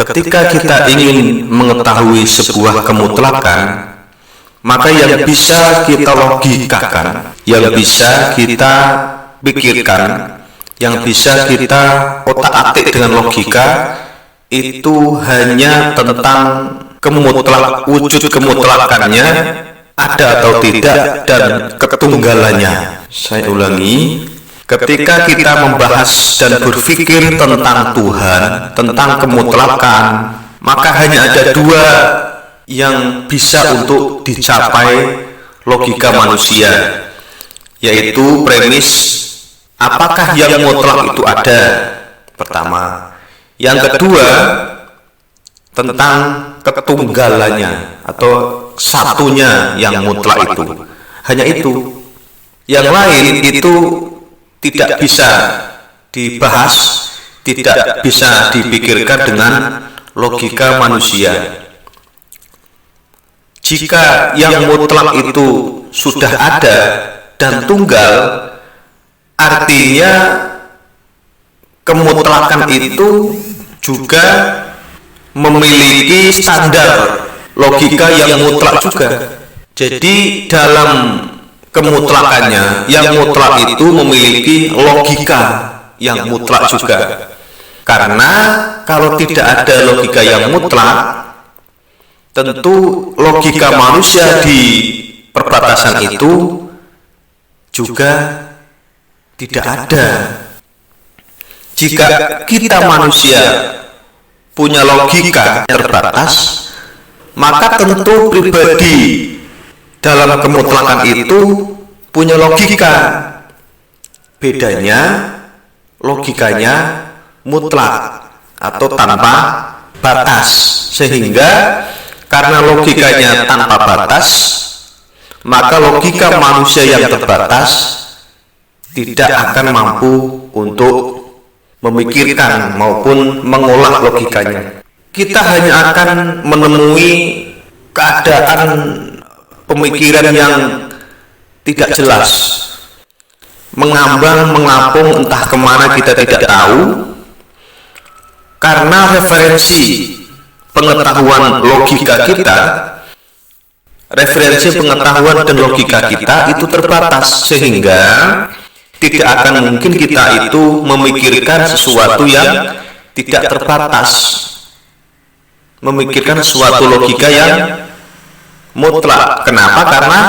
Ketika kita ingin mengetahui sebuah kemutlakan, maka yang bisa kita logikakan, yang bisa kita pikirkan, yang bisa kita otak-atik dengan logika, itu hanya tentang wujud kemutlakannya ada atau tidak dan ketunggalannya. Saya ulangi, ketika kita membahas dan berpikir tentang Tuhan, tentang kemutlakan, maka hanya ada dua yang bisa untuk dicapai logika manusia, yaitu premis apakah yang mutlak itu ada, pertama. Yang kedua, tentang ketunggalannya atau satunya yang mutlak itu. Hanya itu. Yang lain itu tidak bisa dibahas, tidak bisa dipikirkan dengan logika manusia. Jika yang mutlak itu sudah ada dan tunggal, artinya kemutlakan itu juga memiliki standar logika yang mutlak juga. Jadi dalam kemutlakannya, yang mutlak itu memiliki logika yang mutlak juga. Karena kalau tidak ada logika yang mutlak, tentu logika manusia di perbatasan itu juga tidak ada. Jika kita manusia punya logika yang terbatas, maka tentu pribadi dalam kemutlakan itu punya logika. Bedanya, logikanya mutlak atau tanpa batas. Sehingga karena logikanya tanpa batas, maka logika manusia yang terbatas tidak akan mampu untuk memikirkan maupun mengolah logikanya. Kita hanya akan menemui keadaan pemikiran yang tidak jelas, mengambang, mengapung entah kemana kita tidak tahu, karena referensi pengetahuan logika kita, referensi pengetahuan dan logika kita itu terbatas, sehingga tidak akan mungkin kita itu memikirkan sesuatu yang tidak terbatas, memikirkan suatu logika yang mutlak. Kenapa? Karena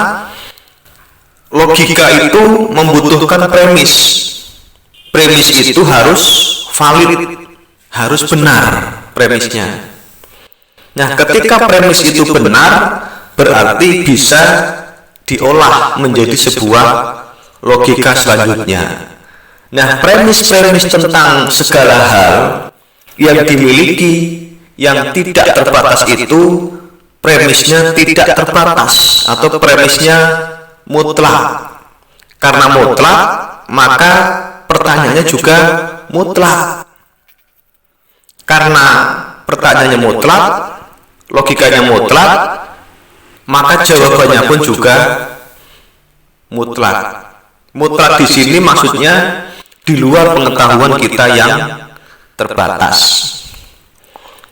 logika itu membutuhkan premis. Premis itu harus valid, harus benar premisnya. Nah, ketika premis itu benar, berarti bisa diolah menjadi sebuah logika selanjutnya. Nah, premis-premis tentang segala hal yang dimiliki yang tidak terbatas itu premisnya tidak terbatas atau premisnya mutlak. Karena mutlak, maka pertanyaannya juga mutlak. Karena pertanyaannya mutlak, logikanya mutlak, maka jawabannya pun juga mutlak. Mutlak di sini maksudnya di luar pengetahuan kita yang terbatas.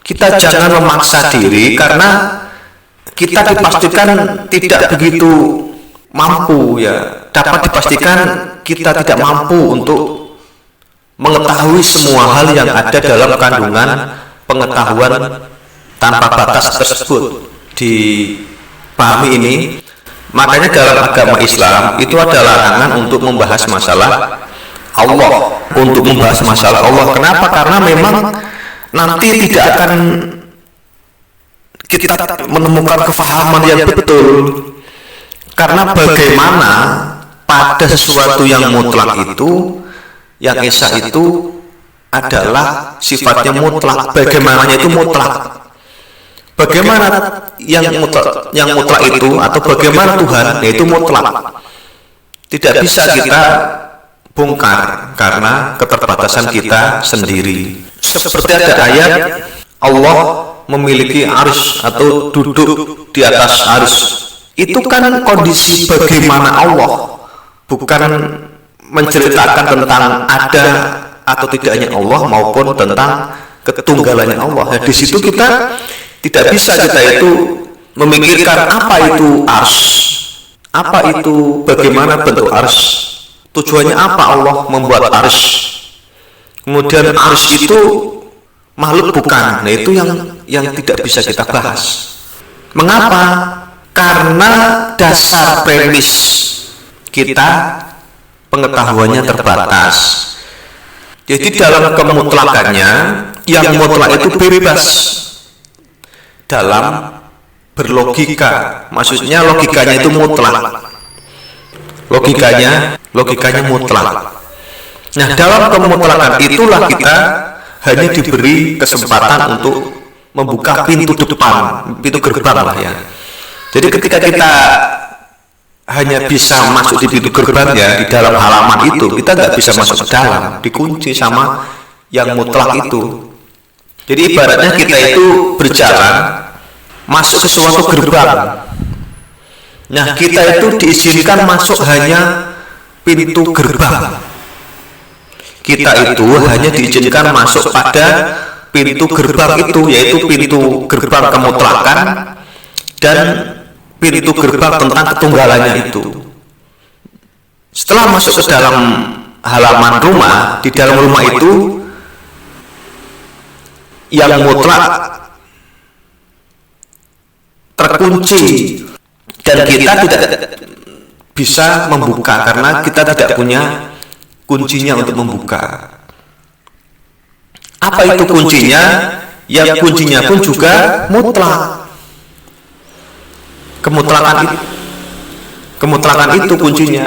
Kita jangan memaksa diri karena kita dipastikan tidak begitu mampu, ya. Dapat dipastikan kita tidak mampu untuk mengetahui semua hal yang ada dalam kandungan pengetahuan tanpa batas tersebut. Dipahami ini? Makanya dalam agama Islam itu ada larangan untuk membahas masalah Allah, untuk membahas masalah Allah. Kenapa? Karena memang nanti tidak akan kita menemukan kefahaman yang betul. Karena bagaimana pada sesuatu yang mutlak itu, yang esa itu adalah sifatnya mutlak. Bagaimananya itu mutlak. Bagaimana yang mutlak itu, atau bagaimana Tuhan, yaitu mutlak. Tidak bisa kita bongkar karena keterbatasan kita sendiri. Seperti ada ayat Allah memiliki arsy atau duduk di atas arsy. Itu kan kondisi bagaimana Allah, bukan menceritakan tentang ada atau tidaknya Allah maupun tentang ketunggalannya Allah. Nah, di situ kita tidak bisa kita itu memikirkan apa itu ars, apa itu bagaimana bentuk ars, tujuannya apa Allah membuat ars, kemudian ars itu makhluk bukan. Nah, itu yang tidak bisa kita bahas. Mengapa? Karena dasar premis kita pengetahuannya terbatas. Jadi dalam kemutlakannya, yang mutlak itu bebas dalam berlogika. Maksudnya logikanya itu mutlak. Logikanya mutlak. Nah, dalam kemutlakan itulah kita hanya diberi kesempatan untuk membuka pintu depan, pintu gerbang lah ya. Jadi ketika kita hanya bisa masuk di pintu gerbangnya di dalam halaman itu, kita nggak bisa masuk ke dalam, dikunci sama yang mutlak itu. Jadi ibaratnya kita itu berjalan masuk ke suatu gerbang. Nah, kita itu diizinkan masuk hanya pintu gerbang. Kita itu hanya diizinkan masuk pada pintu gerbang itu, yaitu pintu gerbang kemutlakan dan pintu gerbang tentang ketunggalannya itu. Setelah masuk ke dalam halaman rumah, di dalam rumah itu yang mutlak terkunci dan kita tidak bisa membuka karena kita tidak punya kuncinya untuk membuka. Apa itu kuncinya? Ya, kuncinya pun juga mutlak. Kemutlakan itu kuncinya.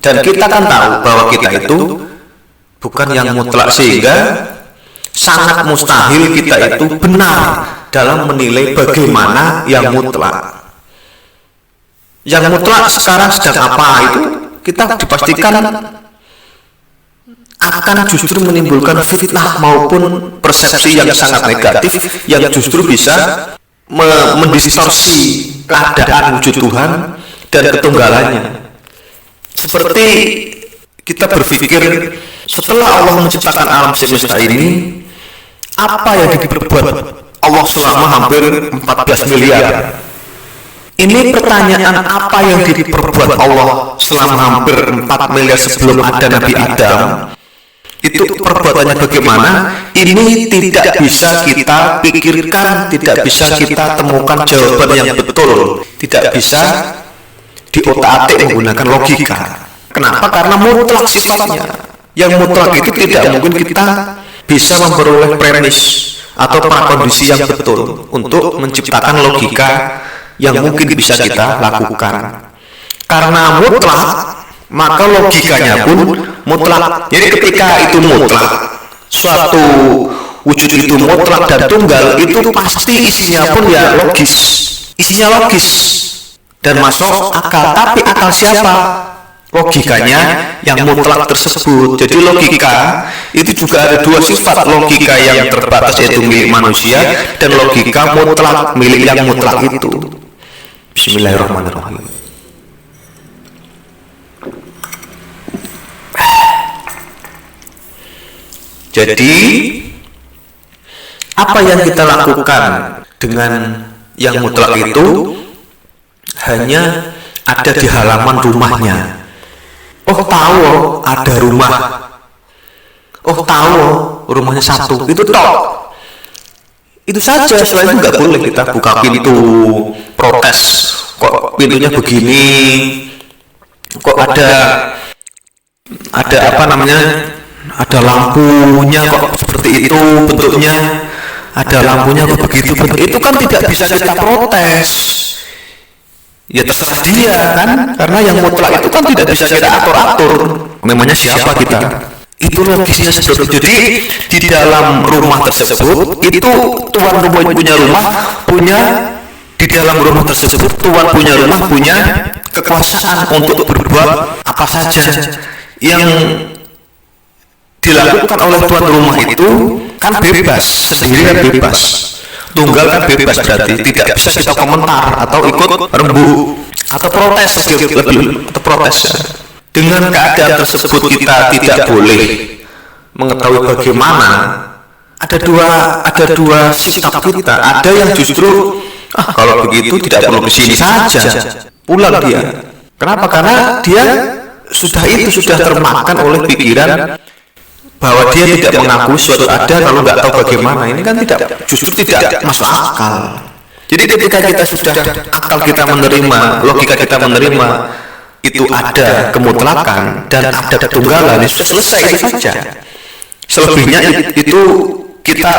Dan kita kan tahu bahwa kita itu bukan yang mutlak, sehingga sangat mustahil kita itu benar dalam menilai bagaimana yang mutlak. Yang mutlak sekarang sedang apa itu kita dipastikan akan justru menimbulkan fitnah maupun persepsi yang sangat negatif yang justru bisa mendistorsi keadaan wujud Tuhan dan ketunggalannya. Seperti kita berpikir setelah Allah menciptakan alam semesta ini, apa yang diperbuat Allah selama hampir 14 miliar. Ini pertanyaan, apa yang diperbuat Allah selama hampir 4 miliar sebelum ada Nabi Adam, itu perbuatannya bagaimana? Ini tidak bisa kita pikirkan, tidak bisa kita temukan jawaban yang betul, tidak bisa diotak-atik menggunakan logika. Kenapa? Karena mutlak sifatnya. Yang mutlak itu tidak mungkin kita bisa memperoleh premis atau prakondisi yang betul untuk menciptakan logika yang mungkin bisa kita lakukan. Karena mutlak, maka logikanya pun mutlak. Jadi ketika itu mutlak, suatu wujud itu mutlak dan tunggal, itu pasti isinya pun ya logis. Isinya logis dan masuk akal. Tapi akal siapa? Logikanya yang mutlak tersebut. Jadi logika itu juga ada dua sifat, logika yang terbatas yaitu milik manusia dan logika mutlak milik yang mutlak itu. Bismillahirrahmanirrahim. Jadi apa yang kita lakukan dengan yang mutlak itu hanya ada di halaman rumahnya. Oh tahu ada rumah. Oh tahu rumahnya satu. Itu toh. Itu saja. Setelah itu nggak boleh kita buka pintu protes. Kok pintunya begini? Kok ada apa namanya? Ada lampunya kok seperti itu bentuknya. Ada lampunya kok begitu. Itu kan tidak bisa kita protes. Ya terserah dia kan, karena yang mutlak itu kan tidak bisa kita atur-atur. Memangnya siapa kita? Itu logisnya seperti itu. Jadi di dalam rumah tersebut itu tuan rumah punya rumah punya di dalam rumah tersebut tuan punya rumah punya kekuasaan untuk berbuat apa saja yang dilakukan oleh tuan rumah itu kan bebas, sendirian bebas. Tunggal kan bebas, berarti tidak bisa kita komentar atau ikut rembuh atau protes atau protes. Dengan keadaan tersebut kita tidak boleh mengetahui bagaimana ada dua sikap kita. Ada yang justru kalau begitu tidak perlu kesini saja, pulang dia. Kenapa? Karena dia sudah termakan oleh pikiran bahwa dia tidak mengakui suatu ada lalu nggak tahu bagaimana. Ini kan justru tidak masuk akal. Jadi ketika kita sudah akal kita menerima, logika kita menerima itu ada kemutlakan dan ada ketunggalan, itu sudah selesai, itu saja. Selebihnya itu kita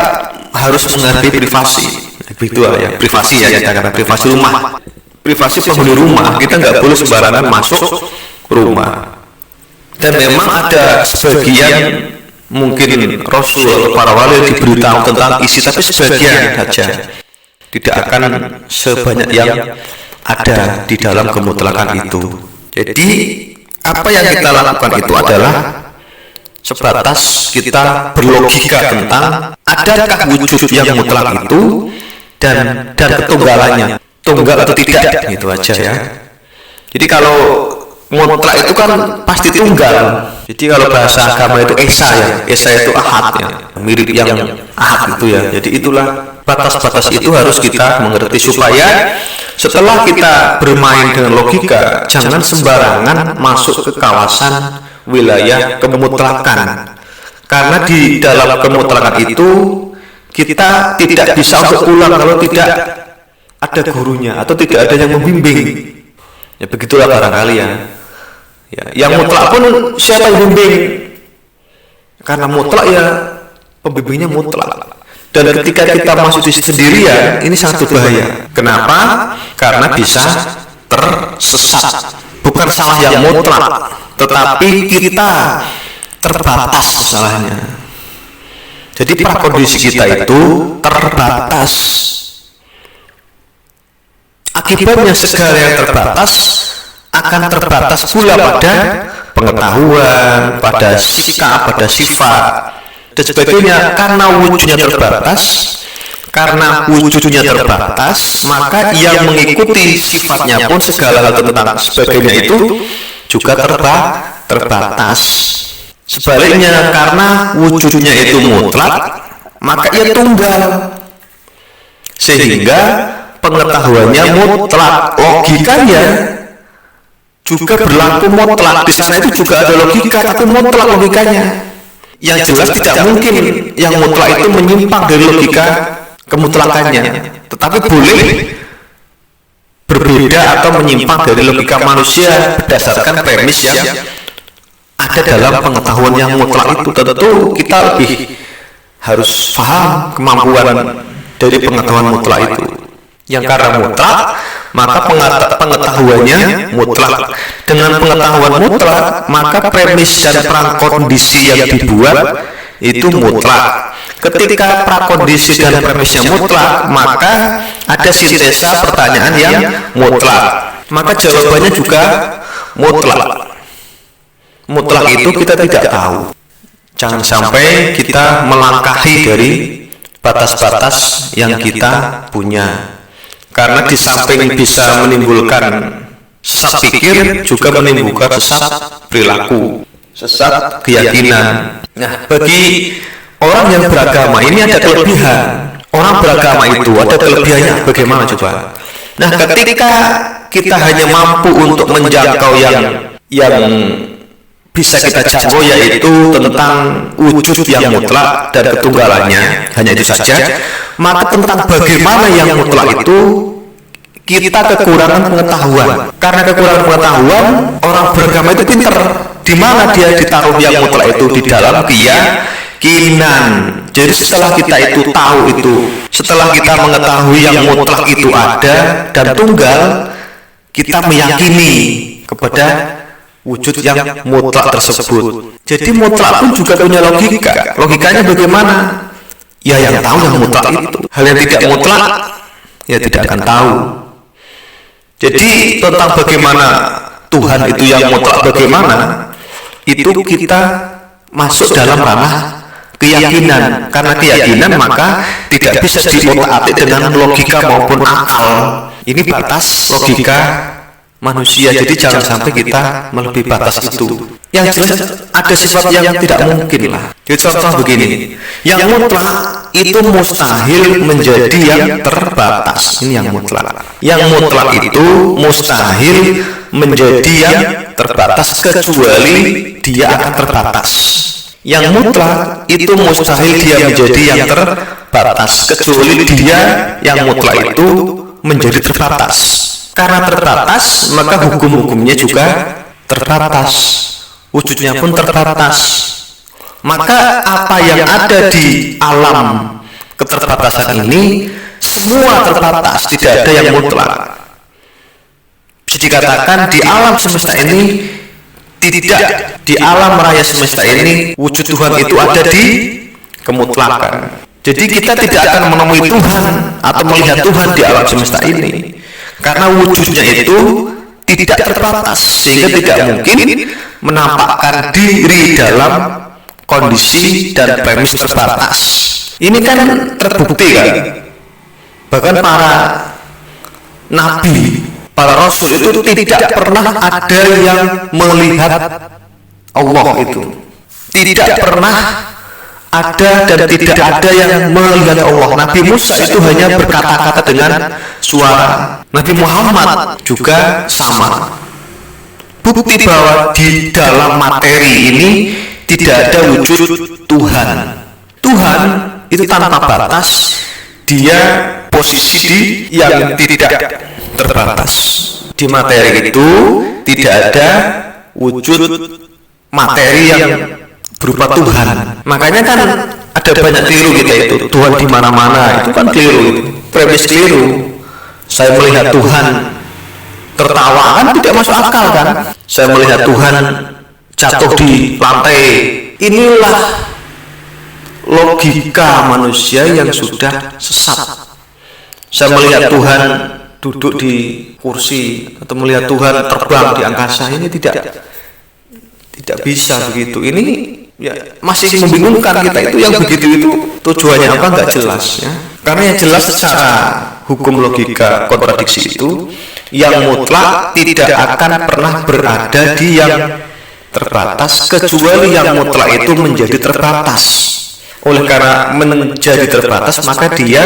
harus menghargai privasi. Begitu ya, privasi ya, kita katakan privasi rumah, privasi penghuni rumah. Kita nggak boleh sembarangan masuk rumah. Dan memang ada sebagian mungkin Rasul atau para wali diberitahu tentang isi, tapi sebagian saja, tidak akan sebanyak yang ada di dalam kemutlakan itu. Jadi apa yang kita lakukan itu adalah sebatas kita berlogika tentang adakah wujud yang mutlak itu dan ketunggalannya, tunggal atau tidak, gitu aja ya. Jadi kalau mutlak itu kan pasti tunggal. Jadi kalau bahasa agama itu esa ya, esa itu ahad ya, mirip yang ahad itu ya. Jadi itulah batas-batas itu harus kita mengerti supaya setelah kita bermain dengan logika, jangan sembarangan masuk ke kawasan wilayah kemutlakan. Karena di dalam kemutlakan itu kita tidak bisa untuk pulang kalau tidak ada gurunya atau tidak ada yang membimbing. Ya begitulah barangkali ya. Yang mutlak pun siapa yang bimbing? Karena mutlak ya pembimbingnya mutlak. Dan ketika kita masuk di sendirian, ini sangat berbahaya. Kenapa? Karena bisa tersesat. Bukan salah yang mutlak, tetapi kita terbatas masalahnya. Jadi prakondisi kita itu terbatas. Akibatnya segala yang terbatas akan terbatas pula pada pengetahuan, pada sikap, pada sifat dan sebagainya. Karena wujudnya terbatas, maka yang mengikuti sifatnya pun segala hal tentang sebagainya itu juga terbatas. Sebaliknya, karena wujudnya itu mutlak, maka ia tunggal, sehingga pengetahuannya mutlak, logikanya juga berlaku mutlak. Di sana itu juga ada logika, tapi mutlak logikanya. Yang jelas tidak mungkin yang mutlak itu menyimpang dari logika kemutlakannya, tetapi boleh berbeda atau menyimpang dari logika manusia berdasarkan premis yang ada dalam pengetahuan yang mutlak itu. Tentu kita lebih harus paham kemampuan dari pengetahuan mutlak itu. Yang karena mutlak, maka pengetahuannya mutlak. Dengan pengetahuan mutlak, maka premis dan prakondisi yang dibuat itu mutlak. Ketika prakondisi dan premisnya mutlak, maka ada sintesa pertanyaan yang mutlak. Maka jawabannya juga mutlak. Mutlak itu kita tidak tahu. Jangan sampai kita melangkahi dari batas-batas yang kita punya. Karena di samping bisa menimbulkan sesat pikir, juga menimbulkan sesat perilaku, sesat keyakinan. Nah, bagi orang yang beragama ini ada kelebihan. Orang beragama itu ada kelebihannya. Bagaimana coba? Nah, ketika kita hanya mampu untuk menjangkau yang bisa kita jangkau, yaitu tentang wujud yang mutlak dan ketunggalannya, hanya itu saja, maka tentang bagaimana yang mutlak itu kita kekurangan pengetahuan. Karena kekurangan pengetahuan, orang beragama itu pinter. Di mana dia ditaruh yang mutlak itu? Di dalam keyakinan. Jadi setelah kita itu tahu itu, setelah kita mengetahui yang mutlak itu ada dan tunggal, kita meyakini kepada wujud yang mutlak tersebut. Jadi mutlak pun juga punya logika. Logikanya bagaimana? Ya yang tahu yang mutlak itu. Hal yang tidak mutlak ya tidak akan tahu. Jadi tentang bagaimana Tuhan itu yang mutlak bagaimana, itu kita masuk dalam ranah keyakinan. Karena keyakinan maka tidak bisa diotak-atik dengan logika maupun akal. Ini batas logika manusia. Jadi jangan sampai kita melebihi batas itu. Yang jelas ada sifat yang tidak mungkin lah. Jadi contoh begini, yang mutlak itu mustahil menjadi yang terbatas. Ini yang mutlak. Yang mutlak itu mustahil menjadi yang terbatas kecuali dia akan terbatas. Yang mutlak itu mustahil dia menjadi yang terbatas kecuali dia yang mutlak itu menjadi terbatas. Karena terbatas, maka hukum-hukumnya juga terbatas, wujudnya pun terbatas. Maka apa yang ada di alam keterbatasan ini semua terbatas, tidak ada yang mutlak. Bisa dikatakan di alam semesta ini tidak, di alam raya semesta ini wujud Tuhan itu ada di kemutlakan. Jadi kita tidak akan menemui Tuhan atau melihat Tuhan di alam semesta ini karena wujudnya itu tidak terbatas, sehingga tidak mungkin menampakkan diri dalam kondisi dan premis terbatas. Ini kan terbukti kan, bahkan para nabi, para rasul itu tidak pernah ada yang melihat Allah itu, tidak pernah ada dan tidak ada yang melihat Allah. Nabi Musa itu hanya berkata-kata dengan suara. Nabi Muhammad juga sama. Bukti bahwa di dalam materi ini tidak ada wujud Tuhan. Tuhan itu tanpa batas, dia posisi di yang tidak terbatas. Di materi itu tidak ada wujud materi yang berupa Tuhan. Makanya kan ada banyak keliru kita itu. Tuhan di mana-mana itu kan keliru itu. Premis keliru. Saya melihat Tuhan tertawa kan tidak masuk akal kan. Saya melihat Tuhan jatuh di lantai. Inilah logika manusia yang sudah sesat. Saya melihat Tuhan duduk di kursi atau melihat Tuhan terbang di angkasa, ini tidak bisa begitu. Ini ya masih membingungkan kita itu. Yang begitu itu tujuannya apa nggak jelas ya. Karena yang jelas secara hukum logika kontradiksi itu yang mutlak tidak akan pernah berada di yang terbatas kecuali yang mutlak itu menjadi terbatas. Oleh karena menjadi terbatas maka dia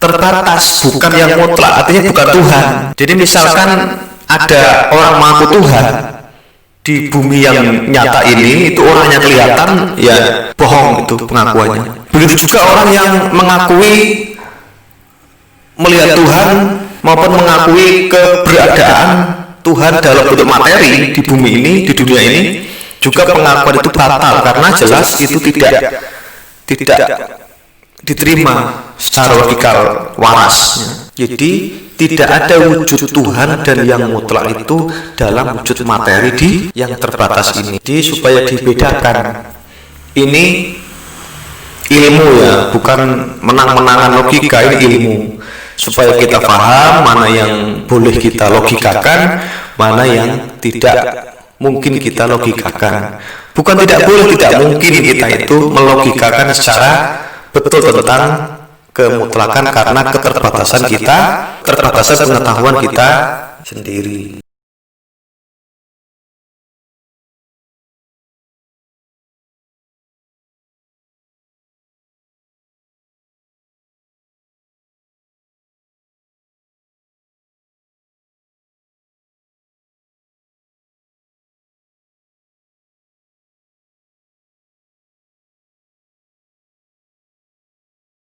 terbatas, bukan yang mutlak, artinya bukan Tuhan. Jadi misalkan ada orang mengaku Tuhan di bumi yang nyata ini, itu orangnya kelihatan ya bohong itu pengakuannya. Begitu juga orang yang mengakui melihat Tuhan maupun mengakui keberadaan Tuhan dalam bentuk materi di bumi ini, di dunia ini, juga pengakuan itu batal karena jelas itu tidak diterima secara logikal waras. Jadi tidak ada wujud Tuhan dan yang mutlak itu dalam wujud materi di yang terbatas ini. Jadi supaya dibedakan, ini ilmu ya, bukan menang-menangan logika, ini ilmu. Supaya kita paham mana yang boleh kita logikakan, mana yang tidak mungkin kita logikakan. Bukan tidak boleh, tidak mungkin kita itu melogikakan secara betul tentang kemutlakan karena keterbatasan kita, keterbatasan pengetahuan kita sendiri.